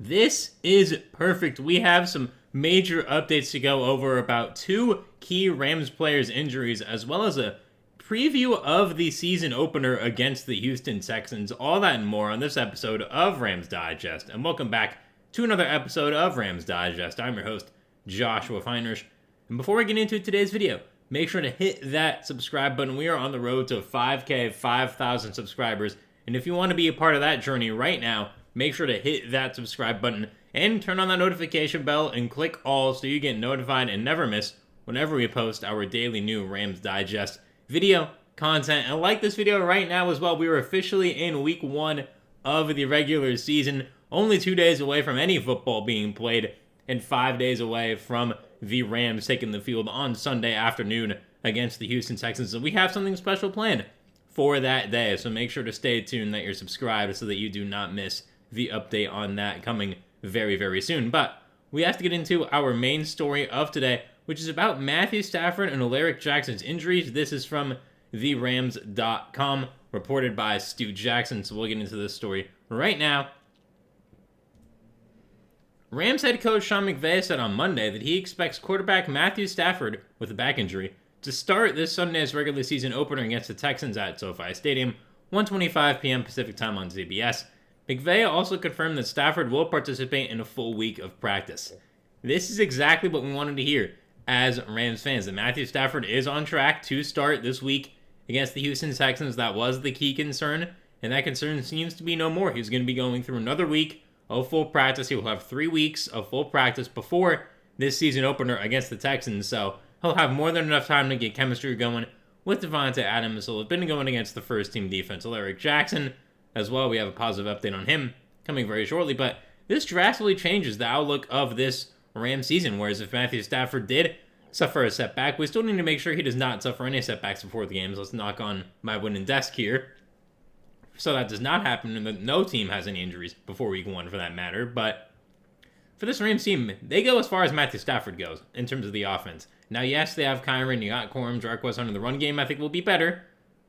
This is perfect. We have some major updates to go over about two key Rams players' injuries, as well as a preview of the season opener against the Houston Texans. All that and more on this episode of Rams Digest. And welcome back to another episode of Rams Digest. I'm your host, Joshua Finehirsh. And before we get into today's video, make sure to hit that subscribe button. We are on the road to 5K, 5,000 subscribers. And if you want to be a part of that journey right now, make sure to hit that subscribe button and turn on that notification bell and click all so you get notified and never miss whenever we post our daily new Rams Digest video content. And like this video right now as well, we are officially in week 1 of the regular season, only 2 days away from any football being played and 5 days away from the Rams taking the field on Sunday afternoon against the Houston Texans. So we have something special planned for that day, so make sure to stay tuned that you're subscribed so that you do not miss the update on that coming very, very soon. But we have to get into our main story of today, which is about Matthew Stafford and Alaric Jackson's injuries. This is from therams.com, reported by Stu Jackson, so we'll get into this story right now. Rams head coach Sean McVay said on Monday that he expects quarterback Matthew Stafford, with a back injury, to start this Sunday's regular season opener against the Texans at SoFi Stadium, 1:25 p.m. Pacific time on CBS. McVay also confirmed that Stafford will participate in a full week of practice. This is exactly what we wanted to hear as Rams fans, that Matthew Stafford is on track to start this week against the Houston Texans. That was the key concern, and that concern seems to be no more. He's going to be going through another week of full practice. He will have 3 weeks of full practice before this season opener against the Texans, so he'll have more than enough time to get chemistry going with Devontae Adams. He'll have been going against the first-team defense, Alaric Jackson, as well. We have a positive update on him coming very shortly, but this drastically changes the outlook of this Rams season, whereas if Matthew Stafford did suffer a setback, we still need to make sure he does not suffer any setbacks before the games. Let's knock on my wooden desk here, so that does not happen and that no team has any injuries before week 1 for that matter. But for this Rams team, they go as far as Matthew Stafford goes in terms of the offense. Now, yes, they have Kyren, you got Corum, Jarquez under the run game, I think will be better,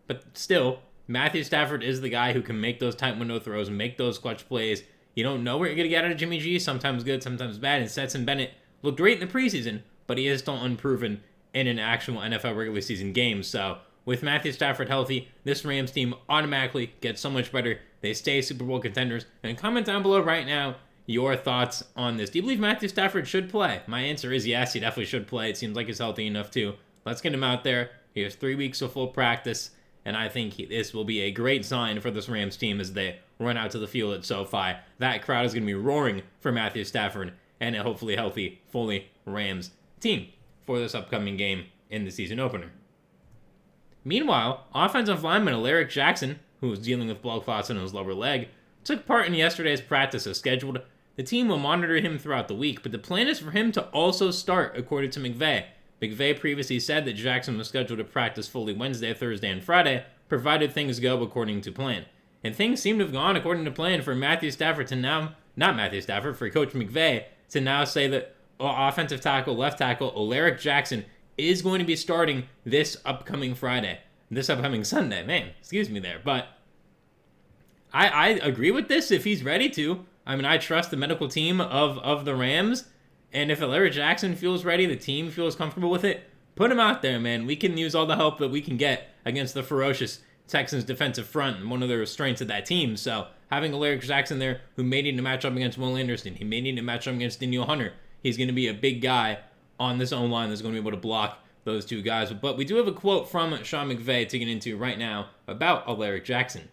but still, Matthew Stafford is the guy who can make those tight window throws and make those clutch plays. You don't know what you're going to get out of Jimmy G, sometimes good, sometimes bad, and Stetson Bennett looked great in the preseason, but he is still unproven in an actual NFL regular season game. So with Matthew Stafford healthy, this Rams team automatically gets so much better. They stay Super Bowl contenders. And comment down below right now your thoughts on this. Do you believe Matthew Stafford should play? My answer is yes, he definitely should play. It seems like he's healthy enough too. Let's get him out there. He has 3 weeks of full practice, and I think this will be a great sign for this Rams team as they run out to the field at SoFi. That crowd is going to be roaring for Matthew Stafford and a hopefully healthy, fully Rams team for this upcoming game in the season opener. Meanwhile, offensive lineman Alaric Jackson, who was dealing with blood clots in his lower leg, took part in yesterday's practice as scheduled. The team will monitor him throughout the week, but the plan is for him to also start, according to McVay. McVay previously said that Jackson was scheduled to practice fully Wednesday, Thursday, and Friday, provided things go according to plan. And things seem to have gone according to plan for Matthew Stafford to now, not Matthew Stafford, for Coach McVay to now say that offensive tackle, left tackle, Alaric Jackson is going to be starting this upcoming Sunday. Man, excuse me there. But I agree with this if he's ready to. I mean, I trust the medical team of the Rams. And if Alaric Jackson feels ready, the team feels comfortable with it, put him out there, man. We can use all the help that we can get against the ferocious Texans defensive front and one of the strengths of that team. So having Alaric Jackson there, who may need to match up against Will Anderson, he may need to match up against Danielle Hunter. He's going to be a big guy on this O-line that's going to be able to block those two guys. But we do have a quote from Sean McVay to get into right now about Alaric Jackson.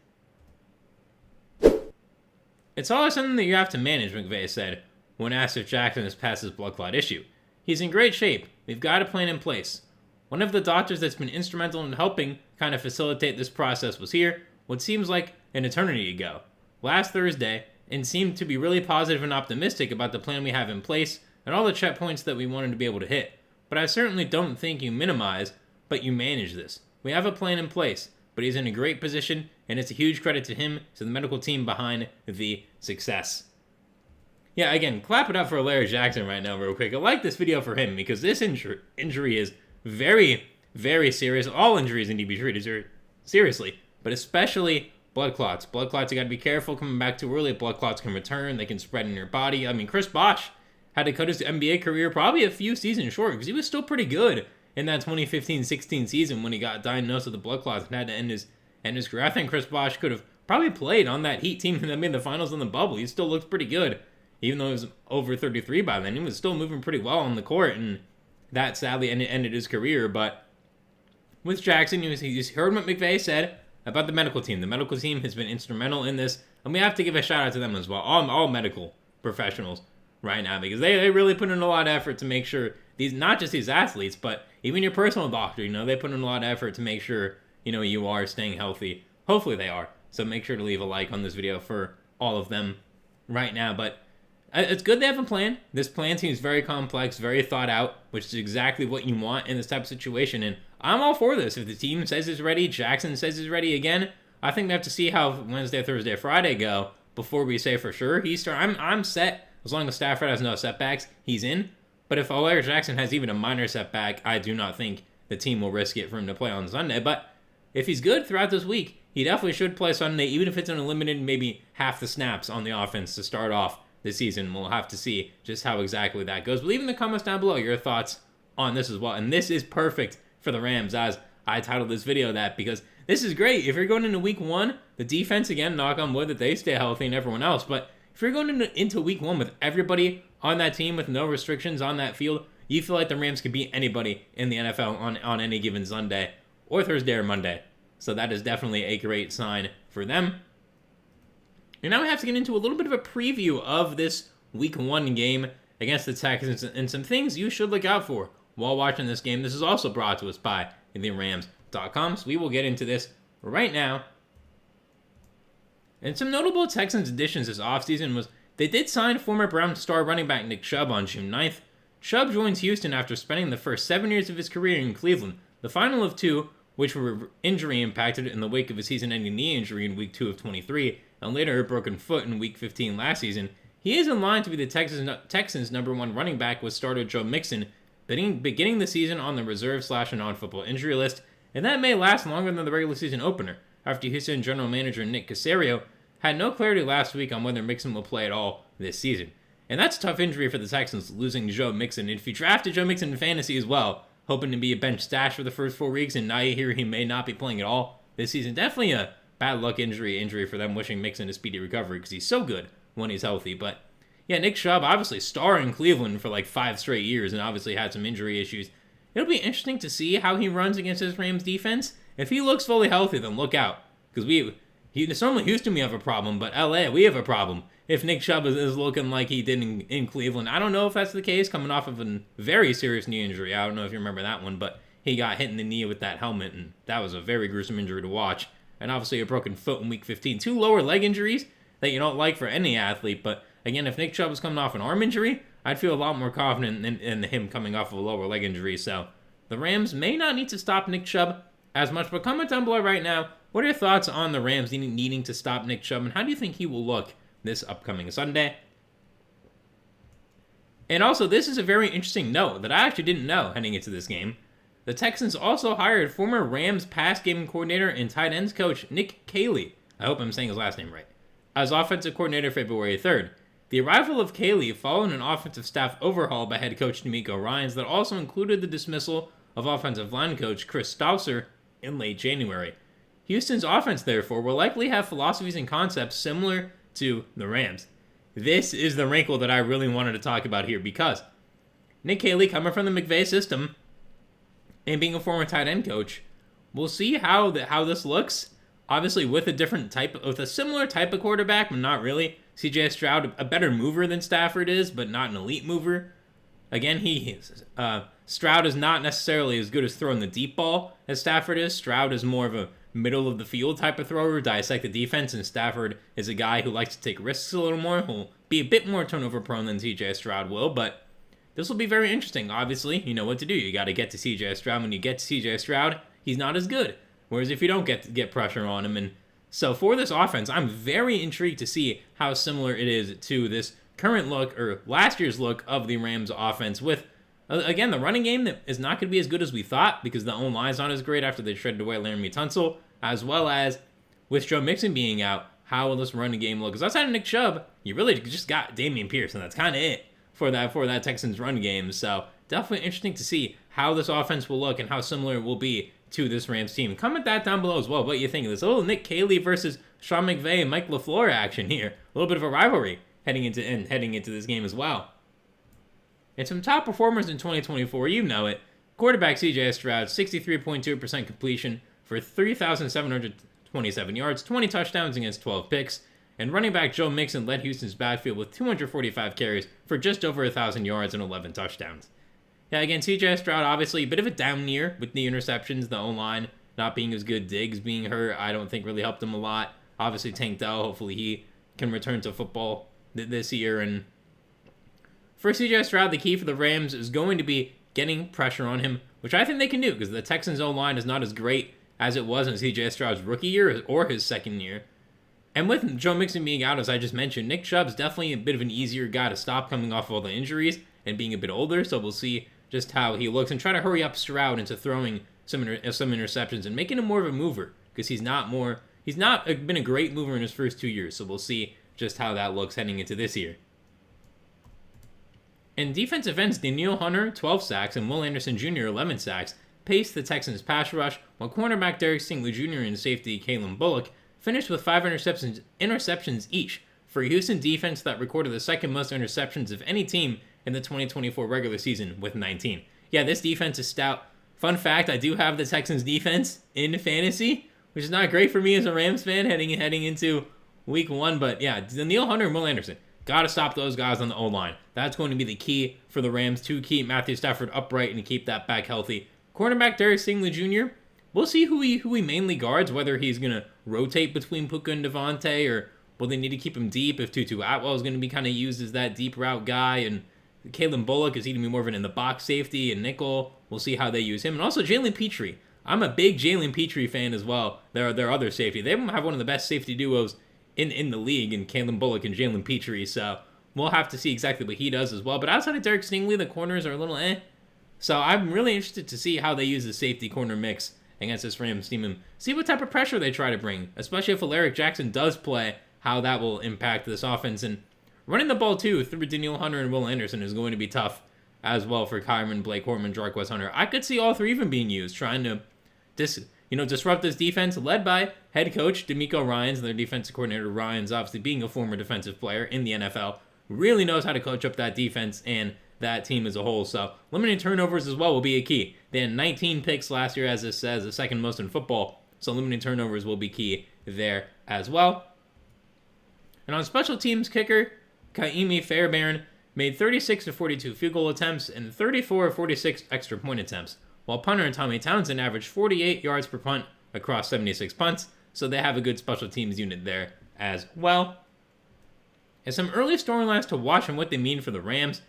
"It's always something that you have to manage," McVay said, when asked if Jackson has passed his blood clot issue. "He's in great shape. We've got a plan in place. One of the doctors that's been instrumental in helping kind of facilitate this process was here, what seems like an eternity ago, last Thursday, and seemed to be really positive and optimistic about the plan we have in place and all the checkpoints that we wanted to be able to hit. But I certainly don't think you minimize, but you manage this. We have a plan in place, but he's in a great position, and it's a huge credit to him, to the medical team behind the success." Yeah, again, clap it up for Alaric Jackson right now real quick. I like this video for him because this injury is very, very serious. All injuries need to be treated seriously, but especially blood clots. Blood clots, you got to be careful coming back too early. Blood clots can return. They can spread in your body. I mean, Chris Bosh had to cut his NBA career probably a few seasons short because he was still pretty good in that 2015-16 season when he got diagnosed with the blood clots and had to end his career. I think Chris Bosh could have probably played on that Heat team that made the finals in the bubble. He still looked pretty good. Even though he was over 33 by then, he was still moving pretty well on the court, and that sadly ended his career. But with Jackson, you heard what McVay said about the medical team. The medical team has been instrumental in this, and we have to give a shout out to them as well. All medical professionals right now, because they really put in a lot of effort to make sure not just these athletes, but even your personal doctor, they put in a lot of effort to make sure, you are staying healthy. Hopefully they are. So make sure to leave a like on this video for all of them right now. But it's good they have a plan. This plan seems very complex, very thought out, which is exactly what you want in this type of situation. And I'm all for this. If the team says it's ready, Jackson says it's ready again, I think we have to see how Wednesday, Thursday, Friday go before we say for sure I'm set. As long as Stafford has no setbacks, he's in. But if Alaric Jackson has even a minor setback, I do not think the team will risk it for him to play on Sunday. But if he's good throughout this week, he definitely should play Sunday, even if it's in a limited, maybe half the snaps on the offense to start off this season. We'll have to see just how exactly that goes. But leave in the comments down below your thoughts on this as well. And this is perfect for the Rams, as I titled this video that, because this is great. If you're going into week 1, the defense, again, knock on wood that they stay healthy and everyone else, but if you're going into week 1 with everybody on that team with no restrictions on that field, you feel like the Rams could beat anybody in the NFL on any given Sunday or Thursday or Monday. So that is definitely a great sign for them. And now we have to get into a little bit of a preview of this week 1 game against the Texans and some things you should look out for while watching this game. This is also brought to us by TheRams.com. So we will get into this right now. And some notable Texans additions this offseason was they did sign former Browns star running back Nick Chubb on June 9th. Chubb joins Houston after spending the first 7 years of his career in Cleveland, the final of 2, which were injury impacted in the wake of a season-ending knee injury in week 2 of 23, and later a broken foot in week 15 last season. He is in line to be the Texans' number 1 running back with starter Joe Mixon, beginning the season on the reserve/non-football injury list, and that may last longer than the regular season opener, after Houston general manager Nick Caserio had no clarity last week on whether Mixon will play at all this season. And that's a tough injury for the Texans, losing Joe Mixon. If you drafted Joe Mixon in fantasy as well, hoping to be a bench stash for the first 4 weeks, and now you hear he may not be playing at all this season, definitely a bad luck injury for them, wishing Mixon a speedy recovery because he's so good when he's healthy. But yeah, Nick Chubb, obviously star in Cleveland for like 5 straight years and obviously had some injury issues. It'll be interesting to see how he runs against this Rams defense. If he looks fully healthy, then look out. Because normally Houston we have a problem, but LA, we have a problem. If Nick Chubb is looking like he did in Cleveland. I don't know if that's the case, coming off of a very serious knee injury. I don't know if you remember that one, but he got hit in the knee with that helmet, and that was a very gruesome injury to watch. And obviously a broken foot in week 15. 2 lower leg injuries that you don't like for any athlete, but again, if Nick Chubb was coming off an arm injury, I'd feel a lot more confident in him coming off of a lower leg injury. So the Rams may not need to stop Nick Chubb as much, but comment down below right now, what are your thoughts on the Rams needing to stop Nick Chubb, and how do you think he will look this upcoming Sunday? And also, this is a very interesting note that I actually didn't know heading into this game. The Texans also hired former Rams pass game coordinator and tight ends coach Nick Caley, I hope I'm saying his last name right, as offensive coordinator February 3rd. The arrival of Caley followed an offensive staff overhaul by head coach D'Amico Ryans that also included the dismissal of offensive line coach Chris Stausser in late January. Houston's offense, therefore, will likely have philosophies and concepts similar to the Rams. This is the wrinkle that I really wanted to talk about here, because Nick Caley, coming from the McVay system and being a former tight end coach, we'll see how this looks. Obviously, with a similar type of quarterback, but not really. C.J. Stroud, a better mover than Stafford is, but not an elite mover. Again, Stroud is not necessarily as good as throwing the deep ball as Stafford is. Stroud is more of a middle of the field type of thrower, dissect the defense, and Stafford is a guy who likes to take risks a little more. He'll be a bit more turnover prone than C.J. Stroud will, but this will be very interesting. Obviously, you know what to do. You got to get to C.J. Stroud. When you get to C.J. Stroud, he's not as good. Whereas if you don't get pressure on him, and so for this offense, I'm very intrigued to see how similar it is to this current look, or last year's look, of the Rams offense with, again, the running game that is not going to be as good as we thought because the O-line's not as great after they traded away Laramie Tunsil, as well as with Joe Mixon being out, how will this running game look? Because outside of Nick Chubb, you really just got Dameon Pierce, and that's kind of it for that Texans run game. So definitely interesting to see how this offense will look and how similar it will be to this Rams team. Comment that down below as well. What you think of this? A little Nick Caley versus Sean McVay and Mike LaFleur action here. A little bit of a rivalry heading into this game as well. And some top performers in 2024, you know it. Quarterback CJ Stroud, 63.2% completion for 3,727 yards, 20 touchdowns against 12 picks. And running back Joe Mixon led Houston's backfield with 245 carries for just over 1,000 yards and 11 touchdowns. Yeah, again, CJ Stroud, obviously a bit of a down year with the interceptions, the O-line not being as good, Diggs being hurt, I don't think really helped him a lot. Obviously, Tank Dell, hopefully he can return to football this year. And for CJ Stroud, the key for the Rams is going to be getting pressure on him, which I think they can do because the Texans' O-line is not as great as it was in CJ Stroud's rookie year or his second year. And with Joe Mixon being out, as I just mentioned, Nick Chubb's definitely a bit of an easier guy to stop coming off all the injuries and being a bit older, so we'll see just how he looks and try to hurry up Stroud into throwing some interceptions and making him more of a mover because he's not been a great mover in his first 2 years, so we'll see just how that looks heading into this year. In defensive ends, Danielle Hunter, 12 sacks, and Will Anderson Jr., 11 sacks, paced the Texans' pass rush, while cornerback Derek Stingley Jr. and safety Kalen Bullock finished with 5 interceptions each for a Houston defense that recorded the second most interceptions of any team in the 2024 regular season with 19. Yeah, this defense is stout. Fun fact, I do have the Texans defense in fantasy, which is not great for me as a Rams fan heading into week 1, but yeah, Danielle Hunter and Will Anderson, got to stop those guys on the O-line. That's going to be the key for the Rams to keep Matthew Stafford upright and keep that back healthy. Cornerback Derek Stingley Jr., we'll see who he mainly guards, whether he's going to rotate between Puka and Devontae, or will they need to keep him deep if Tutu Atwell is going to be kind of used as that deep route guy, and Kalen Bullock is he going to be more of an in-the-box safety and nickel. We'll see how they use him. And also Jalen Petrie. I'm a big Jalen Petrie fan as well. Their other safety. They have one of the best safety duos in the league in Kalen Bullock and Jalen Petrie, so we'll have to see exactly what he does as well. But outside of Derek Stingley, the corners are a little So I'm really interested to see how they use the safety corner mix against this Rams team and see what type of pressure they try to bring, especially if Alaric Jackson does play, how that will impact this offense. And running the ball, too, through Danielle Hunter and Will Anderson is going to be tough as well for Kyren, Blake Horman, Jarquez Hunter. I could see all three even being used, trying to disrupt this defense, led by head coach DeMeco Ryans, and their defensive coordinator Ryans, obviously being a former defensive player in the NFL, really knows how to coach up that defense and that team as a whole. So limiting turnovers as well will be a key. They had 19 picks last year, as this says, the second most in football. So limiting turnovers will be key there as well. And on special teams, kicker Kaimi Fairbairn made 36 of 42 field goal attempts and 34 of 46 extra point attempts, while punter and Tommy Townsend averaged 48 yards per punt across 76 punts, so they have a good special teams unit there as well. And some early storylines to watch and what they mean for the Rams.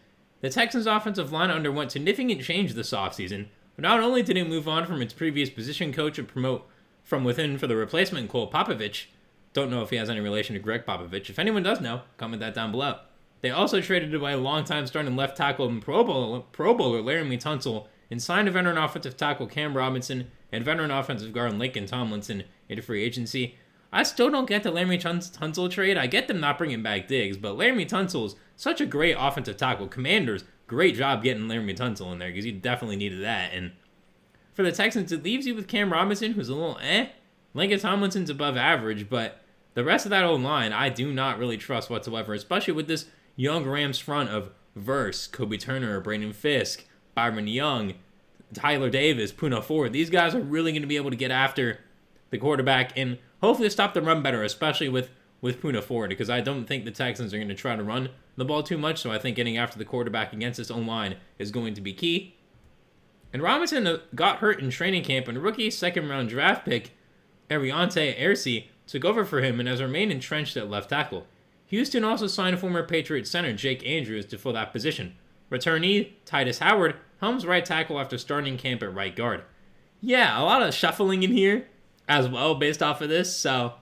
The Texans' offensive line underwent significant change this offseason, but not only did it move on from its previous position coach and promote from within for the replacement Cole Popovich. Don't know if he has any relation to Greg Popovich. If anyone does know, comment that down below. They also traded away longtime starting left tackle and Pro Bowler Laramie Tunsil and signed a veteran offensive tackle Cam Robinson and veteran offensive guard Laken Tomlinson into free agency. I still don't get the Laramie Tunsil trade. I get them not bringing back Diggs, but Laramie Tunsil's such a great offensive tackle. Commanders, great job getting Laramie Tunsil in there because you definitely needed that. And for the Texans, it leaves you with Cam Robinson, who's a little Laken Tomlinson's above average, but the rest of that old line, I do not really trust whatsoever, especially with this young Rams front of Verse, Kobe Turner, Brandon Fisk, Byron Young, Tyler Davis, Puka Nacua. These guys are really going to be able to get after the quarterback and hopefully stop the run better, especially with Puka Nacua, because I don't think the Texans are going to try to run the ball too much, so I think getting after the quarterback against this own line is going to be key. And Robinson got hurt in training camp, and rookie second-round draft pick Ariante Ersi took over for him and has remained entrenched at left tackle. Houston also signed former Patriots center Jake Andrews to fill that position. Returnee Titus Howard helms right tackle after starting camp at right guard. Yeah, a lot of shuffling in here as well based off of this, so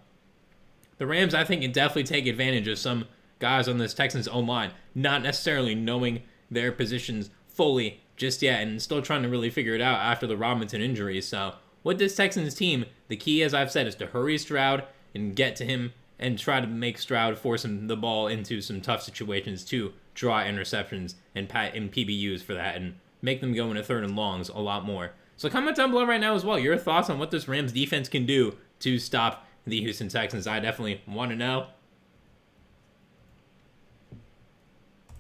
the Rams, I think, can definitely take advantage of some guys on this Texans O-line, not necessarily knowing their positions fully just yet and still trying to really figure it out after the Robinson injury. So with this Texans team, the key, as I've said, is to hurry Stroud and get to him and try to make Stroud force him the ball into some tough situations to draw interceptions and PBUs for that and make them go into 3rd and longs a lot more. So comment down below right now as well your thoughts on what this Rams defense can do to stop the Houston Texans. I definitely want to know.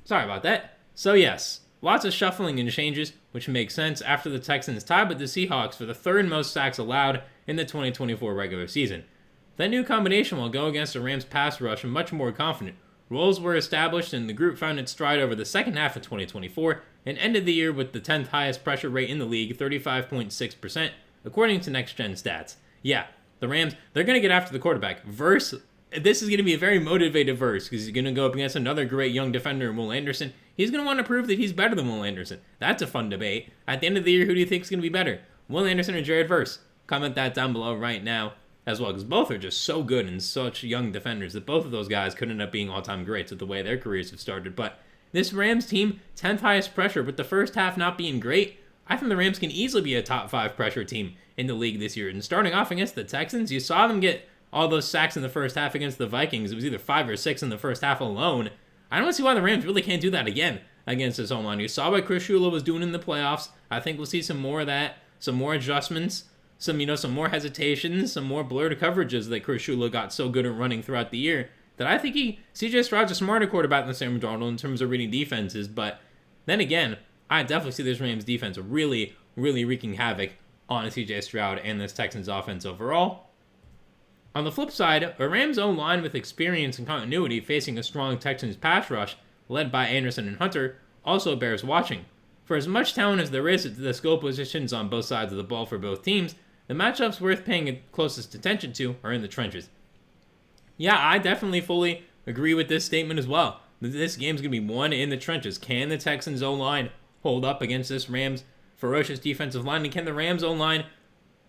Sorry about that. So yes, lots of shuffling and changes, which makes sense after the Texans tied with the Seahawks for the 3rd most sacks allowed in the 2024 regular season. That new combination will go against the Rams' pass rush and much more confident. Roles were established and the group found its stride over the second half of 2024 and ended the year with the 10th highest pressure rate in the league, 35.6%, according to Next Gen Stats. Yeah, the Rams, they're going to get after the quarterback. This is going to be a very motivated verse because he's going to go up against another great young defender, Will Anderson. He's going to want to prove that he's better than Will Anderson. That's a fun debate. At the end of the year, who do you think is going to be better? Will Anderson or Jared Verse? Comment that down below right now as well, because both are just so good and such young defenders that both of those guys could end up being all-time greats with the way their careers have started. But this Rams team, 10th highest pressure, with the first half not being great, I think the Rams can easily be a top 5 pressure team in the league this year. And starting off against the Texans, you saw them get all those sacks in the first half against the Vikings. It was either 5 or 6 in the first half alone. I don't see why the Rams really can't do that again against this home line. You saw what Chris Shula was doing in the playoffs. I think we'll see some more of that, some more adjustments, some more hesitations, some more blurred coverages that Chris Shula got so good at running throughout the year that I think CJ Stroud's a smarter quarterback than Sam Darnold in terms of reading defenses. But then again, I definitely see this Rams defense really, really wreaking havoc on CJ Stroud and this Texans offense overall. On the flip side, a Rams O-line with experience and continuity facing a strong Texans pass rush led by Anderson and Hunter also bears watching. For as much talent as there is at the skill positions on both sides of the ball for both teams, the matchups worth paying closest attention to are in the trenches. Yeah, I definitely fully agree with this statement as well. This game's going to be won in the trenches. Can the Texans O-line hold up against this Rams ferocious defensive line? And can the Rams O-line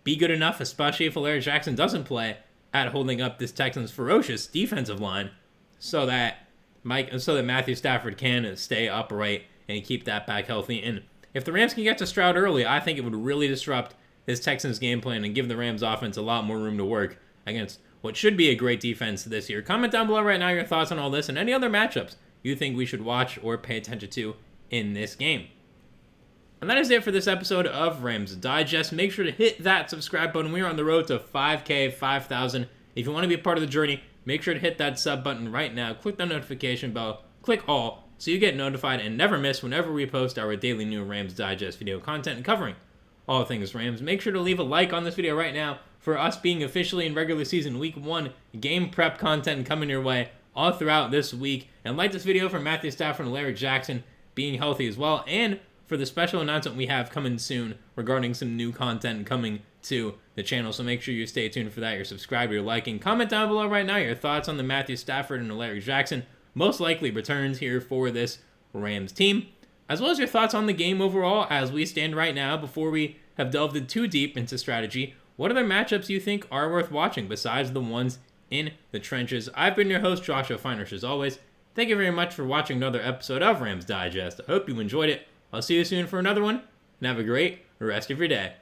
be good enough, especially if Alaric Jackson doesn't play, at holding up this Texans ferocious defensive line so that Matthew Stafford can stay upright and keep that back healthy? And if the Rams can get to Stroud early, I think it would really disrupt this Texans game plan and give the Rams offense a lot more room to work against what should be a great defense this year. Comment down below right now your thoughts on all this and any other matchups you think we should watch or pay attention to in this game. And that is it for this episode of Rams Digest. Make sure to hit that subscribe button. We are on the road to 5K, 5,000. If you want to be a part of the journey, make sure to hit that sub button right now. Click the notification bell. Click all so you get notified and never miss whenever we post our daily new Rams Digest video content covering all things Rams. Make sure to leave a like on this video right now for us being officially in regular season week 1 game prep content coming your way all throughout this week. And like this video for Matthew Stafford and Alaric Jackson being healthy as well, and for the special announcement we have coming soon regarding some new content coming to the channel. So make sure you stay tuned for that. You're subscribed, you're liking. Comment down below right now your thoughts on the Matthew Stafford and Alaric Jackson most likely returns here for this Rams team, as well as your thoughts on the game overall as we stand right now. Before we have delved too deep into strategy, what other matchups you think are worth watching besides the ones in the trenches? I've been your host, Joshua Finehirsh, as always. Thank you very much for watching another episode of Rams Digest. I hope you enjoyed it. I'll see you soon for another one, and have a great rest of your day.